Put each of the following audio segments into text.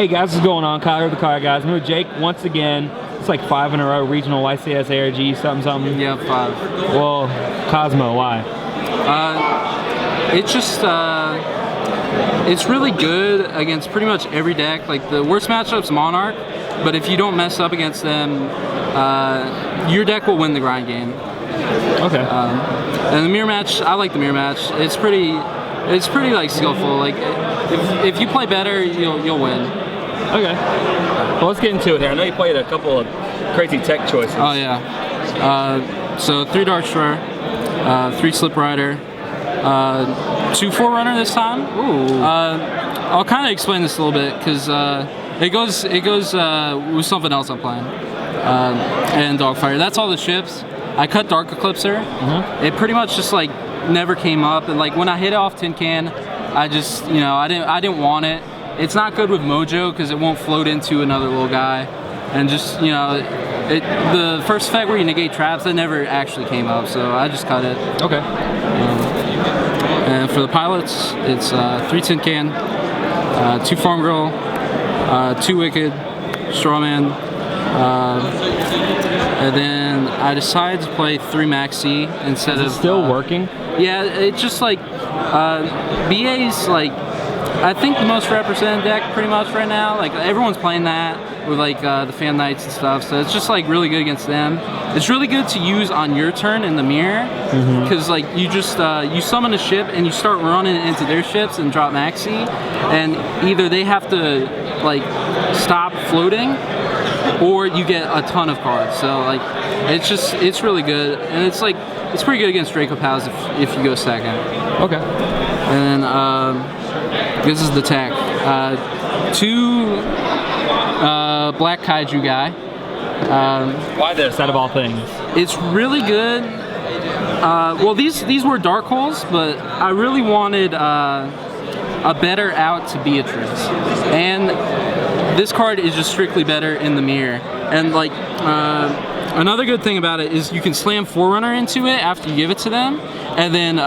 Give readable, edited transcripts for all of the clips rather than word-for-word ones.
Hey guys, what's going on? Kyle, the car guys. I'm with Jake once again. It's like 5 in a row, regional YCS ARG, something. Yeah, 5. Well, Kozmo, why? It's just, it's really good against pretty much every deck. Like, the worst matchup's Monarch, but if you don't mess up against them, your deck will win the grind game. Okay. And the mirror match, I like the mirror match. It's pretty like skillful. Like, if you play better, you'll win. Okay. Well, let's get into it here. I know you played a couple of crazy tech choices. Oh yeah. So 3 Dark Destroyer, 3 Slip Rider, 2 Forerunner this time. Ooh. I'll kind of explain this a little bit because it goes with something else I'm playing. And Dogfire. That's all the ships. I cut Dark Eclipser. It pretty much just like never came up, and like when I hit it off Tin Can, I just I didn't want it. It's not good with Mojo because it won't float into another little guy, and just the first effect where you negate traps, that never actually came up, so I just cut it. Okay. And for the pilots, it's 3 Tin Can, 2 Farm Girl, 2 Wicked, Strawman, and then I decided to play 3 Maxi instead of. Is it still working? Yeah, it's just like BA's like I think the most represented deck pretty much right now. Like everyone's playing that with like the Fan Knights and stuff, so it's just like really good against them. It's really good to use on your turn in the mirror because like you just you summon a ship and you start running into their ships and drop Maxi, and either they have to like stop floating or you get a ton of cards. So like it's really good, and it's pretty good against Draco Pals if you go second. Okay. And then this is the tech. 2 black Kaiju guy. Why this out of all things? It's really good. Well, these were dark holes, but I really wanted a better out to Beatrice, and this card is just strictly better in the mirror. And like another good thing about it is you can slam Forerunner into it after you give it to them, and then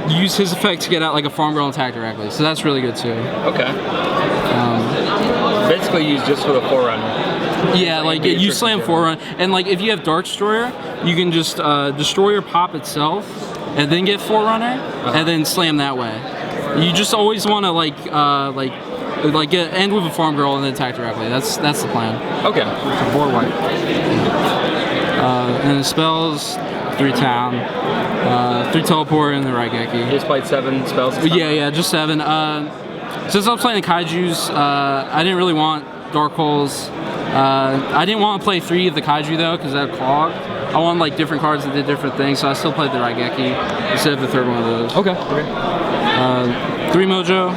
use his effect to get out like a Farm Girl and attack directly. So that's really good too. Okay. Basically used just for the Forerunner. Yeah, like you slam Forerunner, and like if you have Dark Destroyer, you can just Destroyer pop itself, and then get Forerunner, and then slam that way. You just always want to end with a Farm Girl and then attack directly. That's the plan. Okay. So 4 white. And the spells, 3 Town, 3 Teleport, and the Raigeki. You just played 7 spells? Yeah, just 7. Since I was playing the Kaijus, I didn't really want Dark Holes. I didn't want to play 3 of the Kaiju though, because that clogged. I wanted like different cards that did different things, so I still played the Raigeki instead of the 3rd one of those. Okay. 3 Mojo,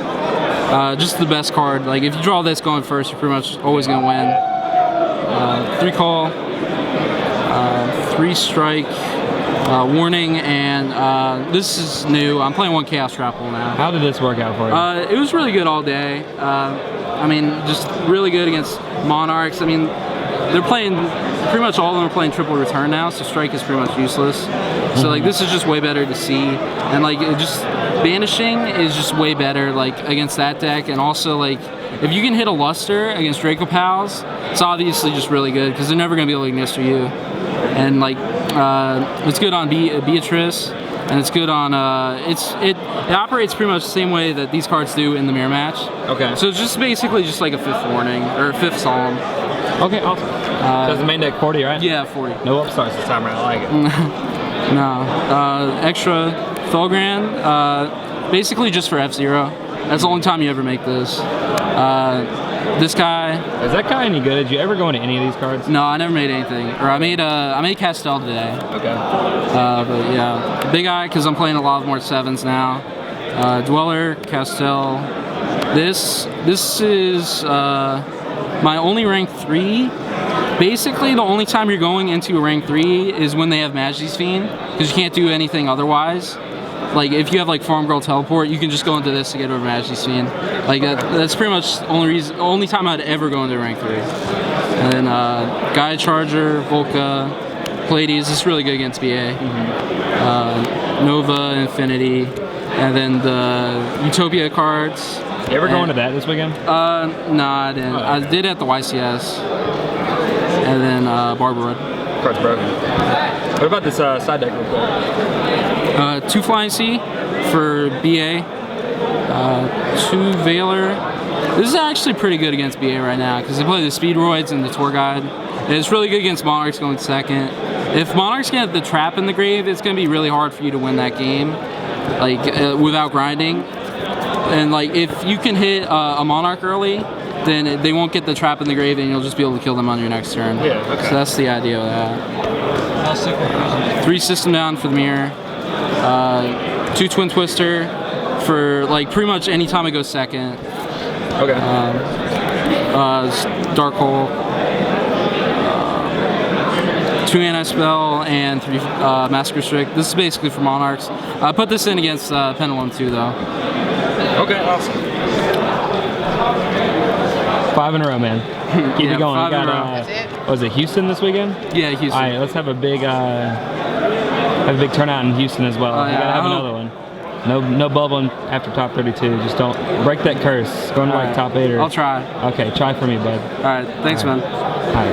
just the best card. Like if you draw this going first, you're pretty much always gonna win. 3 Call, 3 Strike, Warning, and this is new. I'm playing 1 Chaos Grapple now. How did this work out for you? It was really good all day. I mean, just really good against Monarchs. I mean, they're playing, pretty much all of them are playing triple return now, so Strike is pretty much useless. So like this is just way better to see, and like it just banishing is just way better like against that deck, and also like if you can hit a Luster against Draco Pals, it's obviously just really good because they're never gonna be able to Ignister you, and like it's good on Beatrice, and it's good on it operates pretty much the same way that these cards do in the mirror match. Okay. So it's just basically just like a 5th warning or a 5th solemn. Okay, awesome. So it's the main deck 40, right? Yeah, 40. No upstarts this time around. I like it. No. Extra Felgrand, basically just for F-Zero. That's the only time you ever make this. This guy. Is that guy any good? Did you ever go into any of these cards? No, I never made anything. Or I made Castell today. Okay. But yeah, big eye because I'm playing a lot more 7s now. Dweller, Castell. This is my only rank 3. Basically, the only time you're going into a rank 3 is when they have Majesty's Fiend, because you can't do anything otherwise. Like if you have like Farm Girl Teleport, you can just go into this to get over Majesty's Fiend. Like that's pretty much the only time I'd ever go into rank 3. And then Gaia Charger, Volca, Pleiades. This is really good against BA. Nova, Infinity, and then the Utopia cards. You ever go into that this weekend? No, I didn't. I did at the YCS, and then Barber Road. Cart's broken. What about this side deck real quick? 2 Flying C for BA, 2 Valor. This is actually pretty good against BA right now because they play the Speedroids and the Tour Guide. And it's really good against Monarchs going second. If Monarchs get the trap in the grave, it's going to be really hard for you to win that game, like without grinding. And like if you can hit a Monarch early, then they won't get the trap in the grave, and you'll just be able to kill them on your next turn. Yeah. Okay. So that's the idea of that. 3 System Down for the mirror. 2 Twin Twister for like pretty much any time it goes second. Okay. Dark Hole. 2 Anti-Spell and 3 Massacre Strict. This is basically for Monarchs. I put this in against Pendulum too, though. Okay, awesome. 5 in a row, man. Keep it going. 5 in a row. Was it Houston this weekend? Yeah, Houston. All right, let's have a big turnout in Houston as well. Yeah, We gotta have another one. No bubbling after top 32. Just don't break that curse. Going to like top 8 or. I'll try. Okay, try for me, bud. All right, thanks, man. All right.